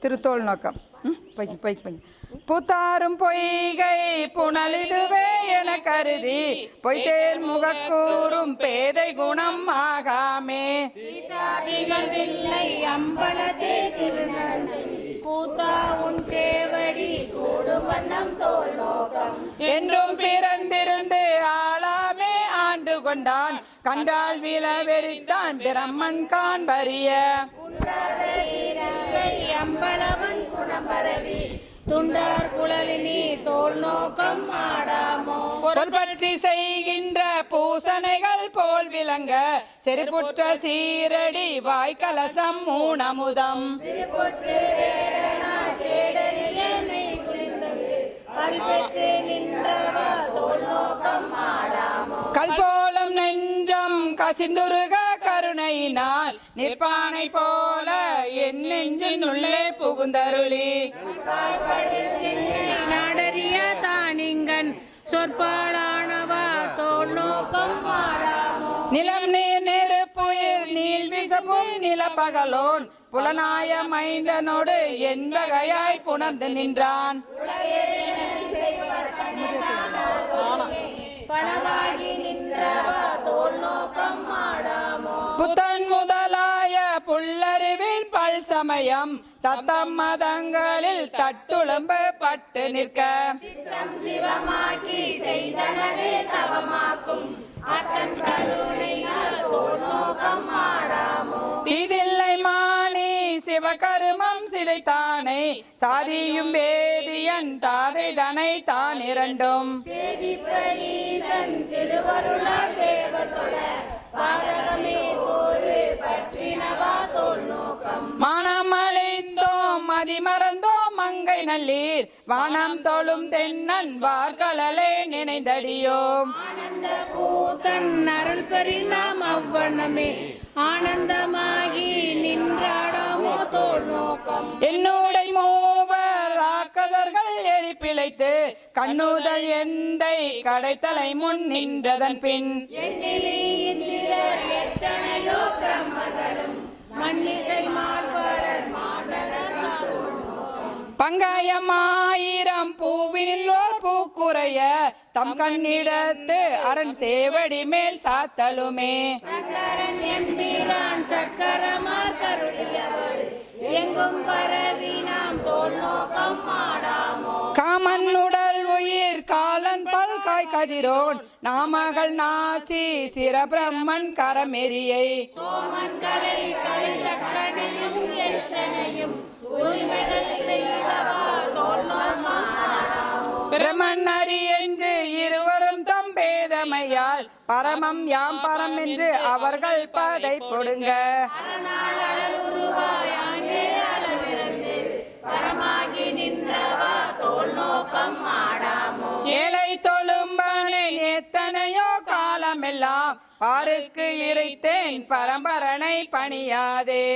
திருத்தோள் நோக்கம். புத்தாரும் பொய்கை புனலிதுவே என கருதி பொய்தேர் முகக்கூறும் பேதை குணம் ஆகாமே. அம்பலத்தே கூத்தா உன் சேவடி கூடு வண்ணம் தோல் நோக்கம் என்றும் பிறந்திருந்து ஆளாமே ஆண்டு கொண்டான் கண்டால் விலவெறித்தான் பிரம்மன் காண்பறிய. அம்பலவன் குணம்பரவி துண்டார் குழலினி தோல் நோக்கம் ஆடாமோ. பொருள் பற்றி செய்கின்ற பூசணைகள் போல் விளங்க செருப்புற்ற சீரடி வாய்க்கலசம் ஊனமுதம். கல்போலம் நெஞ்சம் கசிந்துருக கருணையினால் நிற்பானை போல என் நெஞ்சின் உள்ளே புகுந்தருளி. நாடறிய தானிங்கன் சொற்பாலானவா தோல் நோக்கம் ஆடாமோ. நிலம் நீர் நெருப்புயிர் நீல் விசப்பும் நிலப்பகலோன் புலனாய மைந்தனோடு என் வகையாய் புணர்ந்து நின்றான். புத்தன் முதலாய புல்லறிவில் பல் சமயம் தத்தம் மதங்களில் தட்டுளம்பு பட்டு நிற்க சிவமாக்கி செய்தனவே தவமாக்கும் அத்தன் கருணையினால் தோல் நோக்கம் ஆடாமோ. தீதில்லை மாணி சிவகருமம் சிதைத்தானே சாதியும் வேதியன் தாதை தனை தான் இரண்டும். சேதிப்பஈசன் திருவருளால் தேவதொழ பாதகமே போது பற்றினவா தோல் நோக்கம். மானம் அழிந்தோம் மதிமறந்தோம் மங்கை நல்லீர் வானம் தோளும் தென்னன் வார்கழலே நினைந்தடியோம். ஆனந்த கூத்தன் அருள் பெறினாம் அவ்வண்ணமே ஆனந்தமாகி நின்றாடாமோ தோல் நோக்கம். என்னுடை மூவர் ஆக்கதர்கள் எரி பிழைத்து கண்ணுதல் எந்தை கடைத்தலை முன் நின்றதன் பின் எத்தனையோ பிரம்மகளும் மன்னிசை மால்வரர் மாண்டனர் தோல் நோக்கம். பங்காயமாயிரம் பூவினில்லோர் பூக்குறைய தம் கண்ணிடத்து அரண் சேவடி மேல் சாத்தலுமே. சங்கரன் எம்பிரான் சக்கரமார் கருளியவள் எங்கும் பரவி நாம் தோல் நோக்கம் ஆடாமோ. காமன் உடல் உயிர் காலன் பல்காய் கதிரோன் நாமகள் நாசி சிரபிரம்மன் கரமெரியை. சோமன் கலை கலையும் எச்சனையும் உரிமைகள் செய்தவா தோல் நோக்கம் ஆடாமோ. பிரமன் அரி என்று இருவரும் தம் பேதமையால் பரமம் யாம் பரம் என்று அவர்கள் பதை பொடுங்க பரமாகி நின்றவா தோல் நோக்கம் ஆடாமோ. ஏழை தொழும்பனேன் எத்தனையோ காலமெல்லாம் பாருக்கு இறைத்தேன் பரம்பரனை பணியாதே.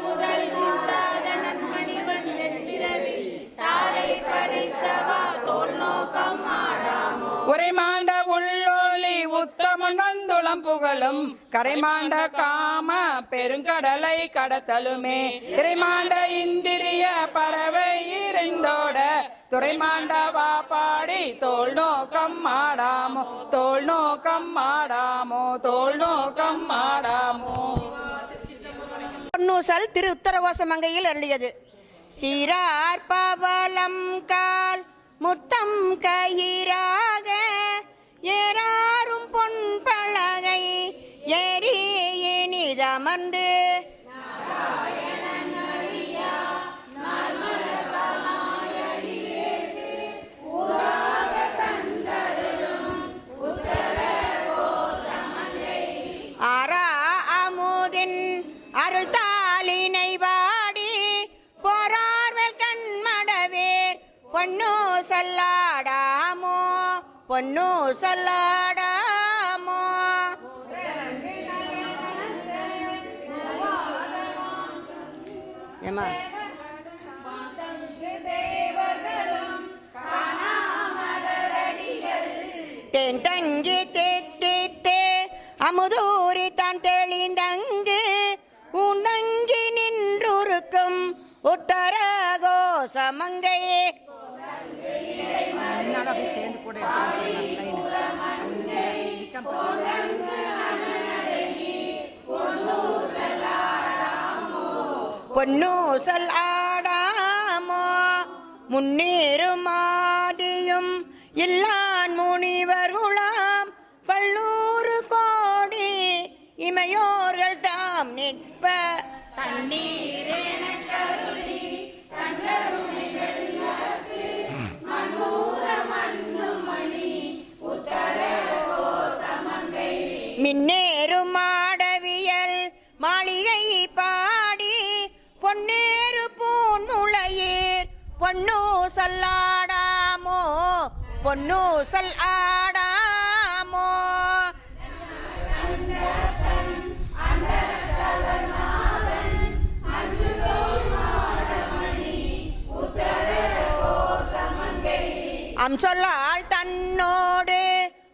முதல் சிந்தாதனன் மணிவண்ணன் பிறவி தாரை பறித்தவா தோல் நோக்கம் ஆடாமோ. உரைமாண்ட உள்ளொளி உத்தமன் வந்துளம் புகழும் கரைமாண்ட காம பெருங்கடலை கடத்தலுமே. இறைமாண்ட இந்திரிய பறவை இருந்தோட துறைமாண்ட வா பாடி தோல் நோக்கம் ஆடாமோ தோல் நோக்கம் ஆடாமோ தோல் நோக்கம் ஆடாமோ. பொன்னூசல் திரு உத்தரகோசமங்கையில் அருளியது. சீரார் பவளம் கால் முத்தம் கயிறாக ஏறாரும் பொன் பலகை ஏறி இனிதமர்ந்து ஆரா அமுதின் அருள் தாளினை வாடி போரார்வல் கண்மடவேர் பொன்னு சொல்லாடாமோ பொன்னு சொல்லாடாமோ. ஏமா தேன் தங்கி தேத்தே அமுதூரி தான் தெளிந்தங்கு உண்டங்கி நின்றுருக்கும் உத்தர கோசமங்கை அப்படியே சேர்ந்து கூட பொன்னூசல் ஆடாமோ முன்னேறும் மாதியும் இல்லான் முனிவர்களாம் பல்லூறு கோடி இமையோர்கள் தாம் நிற்ப மின்னேறும் மாடவியல் மாளிகை பாடி பொன்னேறு பூன்முளையீர் பொன்னூசல் ஆடாமோ பொன்னூசல் ஆடாமோ அம்சொல்லால் தன்னோடு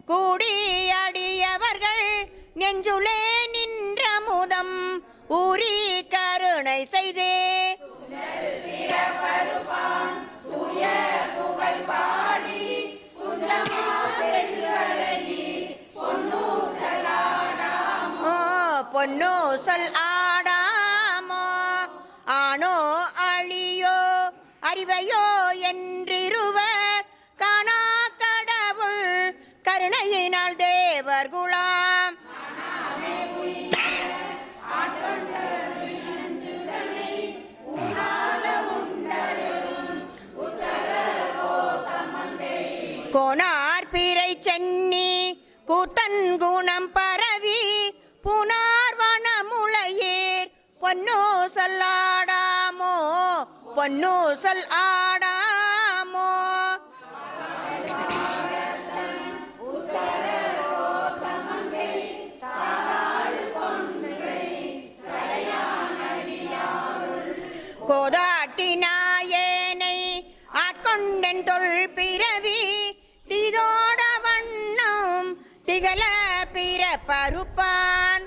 கூடி அடியவர்கள் நெஞ்சுளே நின்ற முதம் ஊரி கருணை செய்தே பொன்னூசல் ஆடாமோ ஆனோ அழியோ அறிவையோ என்றிருவ காணா கடவுள் கருணையினால் தேவர் குலாம் கோனார் பிறை சென்னி கூத்தன் குணம் பரவி புனார் வனமுளையீர் பொன்னூசல் ஆடாமோ பொன்னூசல் ஆடாமோ கோதாட்டி நாயேனை ஆட்கொண்டன் தொல் பிறவி திதோட வண்ணம் திகழ பிற பருப்பான்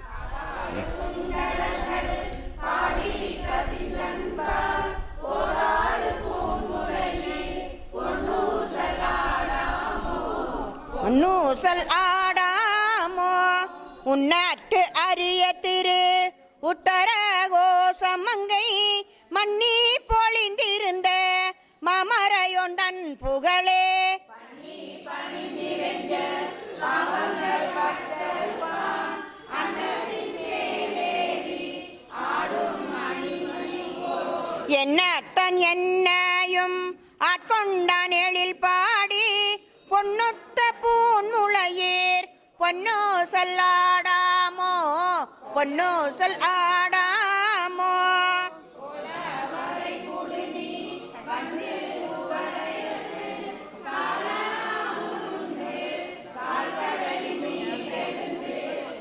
பொன்னூசல் ஆடாமோ உன்னாட்டு அரிய திரு உத்தர கோசமங்கை மண்ணி பொழிந்திருந்த மாமரையொந்தன் புகழே என்னத்தன் என்னையும் ஆட்கொண்டான் எழில் பாடி பொன்னுத்த பூன்முளையீர் பொன்னூசல் ஆடாமோ பொன்னூசல் ஆடாமோ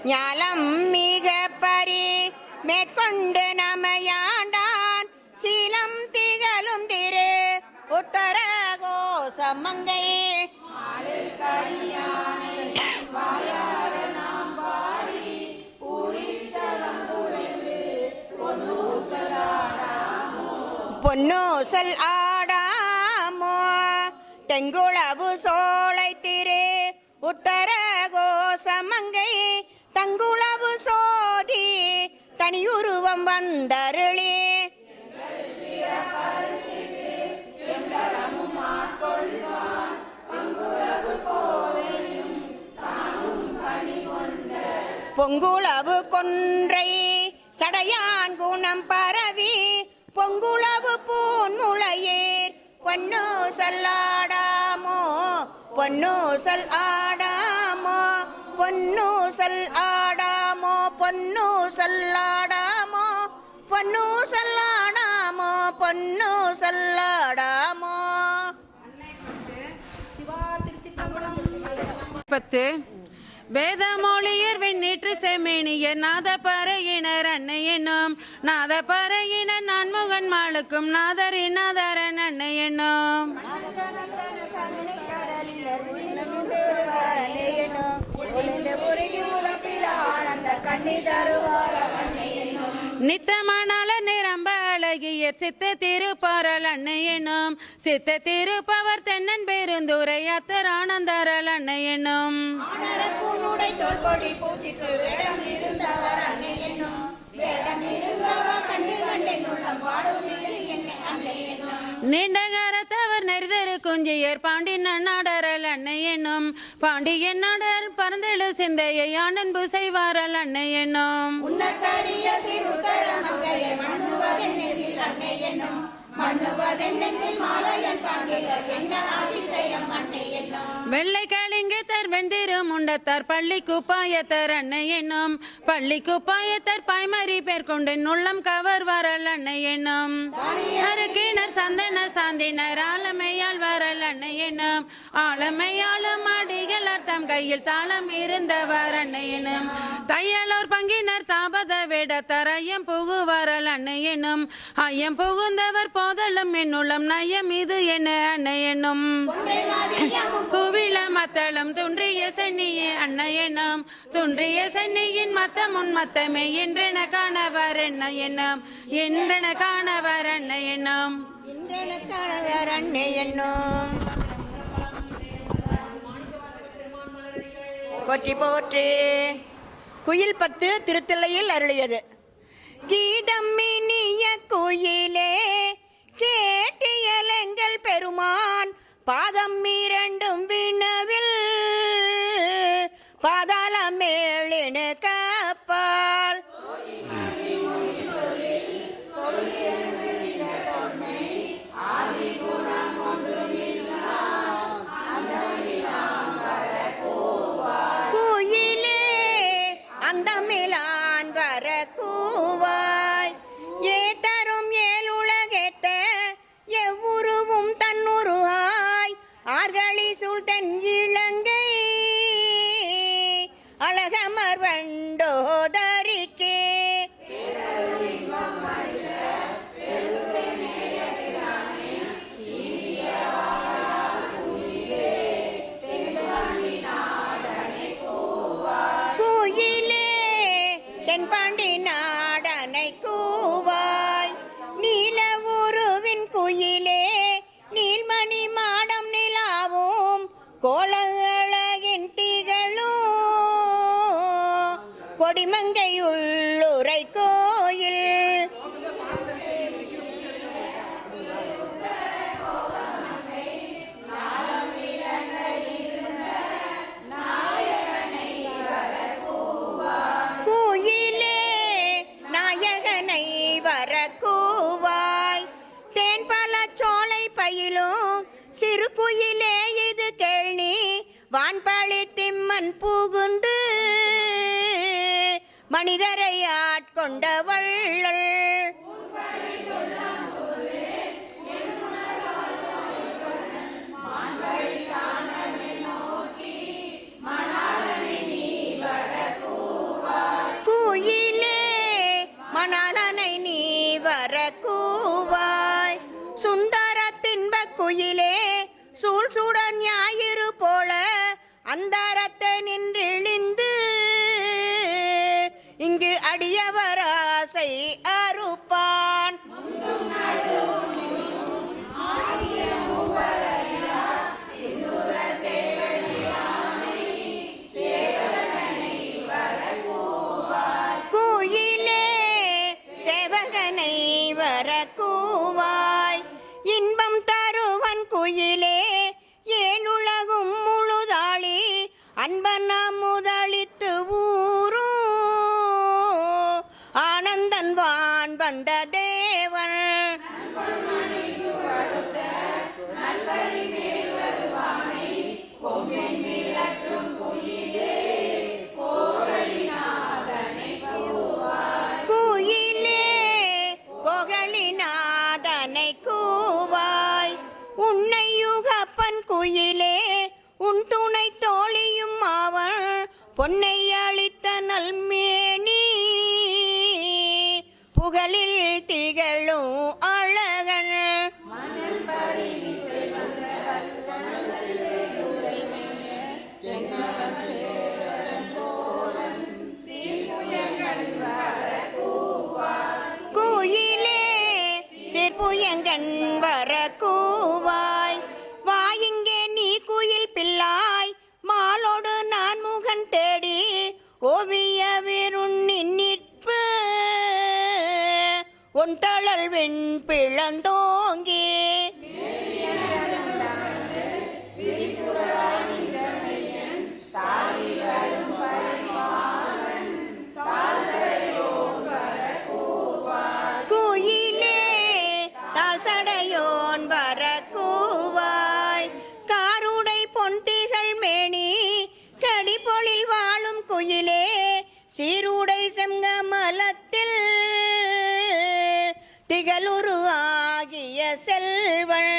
ஞாலம் மிக பரி மேற்கொண்டு நமையாண்டான் சீலம் திகழும் திரு உத்தர கோசமங்கை பொன்னூசல் ஆடாமோ தெங்குளவு சோலை திரு உத்தர கோசமங்கை தங்குளவு சோதி தனியுருவம் வந்தருளே பொங்குளவு கொன்றை சடையான் குணம் பரவி பொங்குளவு பூன்முளையீர் பொன்னூசல் ஆடாமோ பொன்னூசல் ஆடாமோ பொன்னூசல் ஆடாமோ பொன்னூசல் ஆடாமோ பொன்னூசல் ஆடாமோ பொன்னூசல் ஆடாமோ. வேதமொழியர் வெண்ணீற்று செம்மேனியர் நாத பறையினர் அன்னை என்னும் நாத பறையினர் நான்முகன் மாளுக்கும் நாதரின் நாதரன் அன்னை என்னும் நித்தமானால நிரம்பல அழகியர் சித்த திருப்பாரல் அன்னை என்னும் சித்த திருப்பவர் தென்னன் பெருந்துரை அத்தர் ஆனந்தாரல் அன்னை என்னும் பூனுடை தோல்பொடி பூசிற்று வேடம் இருந்தவர் அன்னை என்னும் வேடம் இருந்தவர் கண்டு கண்டென்னுள்ளம் பாடும் என்னை அன்னை என்னும் நீண்டகரத்தவர் நெறிதரு குஞ்சியர் பாண்டி நன்னாடரல் அன்னை என்னும் பாண்டியன் நாடர் பரந்தெழு சிந்தையை ஆண்டன்பு செய்வாரல் அன்னை என்னும் உன்னக்கரிய சிறுதர மங்கையை மண்ணுவதென்னில் அன்னை என்னும் மண்ணுவதென்னெங்கில் மாலையன் பாண்டில என்ன அதிசயம் அன்னை என்னும் வெள்ளை கலிங்கத்தர் வெண்திரு முண்டத்தார் பள்ளி குப்பாயத்தர் அன்னை என்னும் பள்ளி குப்பாயத்தர் பாய்மறி பேர் கொண்டு உள்ளம் கவர் வரல் அன்னை என்னும் அருக்கினர் சந்தன சாந்தினர் ஆலமையால் வரல் அன்னை என்னும் ஆலமையாலும் அடிகள் அர்த்தம் கையில் தாளம் இருந்தவர் அன்னை என்னும் தையலோர் பங்கினர் தாபத வேடத்தார் ஐயம் புகுவரல் அன்னை என்னும் ஐயம் புகுந்தவர் போதலும் என்னுள்ளம் நயம் இது என்ன அன்னை என்னும் குவில மத்தளம் துன்றிய சென்னியே அன்னை என்னும் துன்றிய சென்னியின் மத்தமுன் மத்தமே என்றென காணவர் என்ன என்னும் என்றென காணவர் அன்னை என்னும் இன்றென காணவர் அன்னை என்னும் போற்றி போற்றி. குயில் 10 திருத்தில்லையில் அருளியது. கீதம் இனிய குயிலே கேட்டியலெங்கள் பெருமான் பாதம் இரண்டும் வினவில் பாதாள மேலினு கப்பால் குயிலே அந்த மிலான் வர கூவாய் ஏத்தரும் ஏழுலகேத்த எவ்வுருவும் தன்னுருவாய் ஆர்களி சூழ் தென் இலங்கை அழகமர் வண்டோதரிக்கே குயிலே தென்பாண்டி நாடனை கூவாய் நீல உருவின் குயிலே நீல்மணி மாடம் நிலாவும் கோலகின் திகழும் கொடிமங்கை உள்ளுரை கோயில் குயிலே நாயகனை வர கூவாய் தேன் பல சோலை பயிலும் சிறு குயிலே இது கேள்வி வான்பழி திம்மன் புகுந்து மனிதரை ஆட்கொண்ட வள்ளல் குயிலே மணாலனை நீ வர கூவாய் சுந்தர தின்ப குயிலே சூழ் சுடன் ஞாயிறு போல அந்தரத்தை நின்றிழிந்து இங்கு அடியவர் ஆசை அறுப்பான் குயிலே சேவகனை வர கூவாய் இன்பம் தருவன் குயிலே ஏழுலகும் முழுதாளி அன்பன முதலித்து ஊரும் ஆனந்தன் வான் வந்த தேவன் குயிலே கோகலிநாதனை கூவாய் உன்னை யுகப்பன் குயிலே உன் துணை தோழியும் அவன் பொன்னை அளித்த நல்மேனி புகழில் திகழும் அழகன் குயிலே புயங்கன் வர கூவாய் வா இங்கே நீ குயில் பிள்ளாய் மாலோடு நான் முகன் தேடி ஓவிய விருண்ணி நிற்பு உன் தளல் வெண் பிளந்தோங்கி குயிலே தாழ் சடையோன் வர கூவாய் காருடை பொன்திகள் மேனி கடிபொழில் வாழும் குயிலே சீருடை செங்கமலத்தில் திகழுரு ஆகிய செல்வன்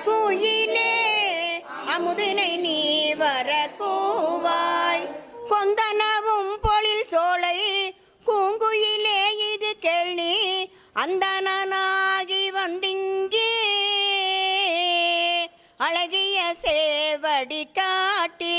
குயிலே அமுதினை நீ வர கூவாய் கொந்தனவும் பொழில் சோலை பூங்குயிலே இது கேள்வி அந்தனாகி வந்திங்கே அழகிய சேவடி காட்டி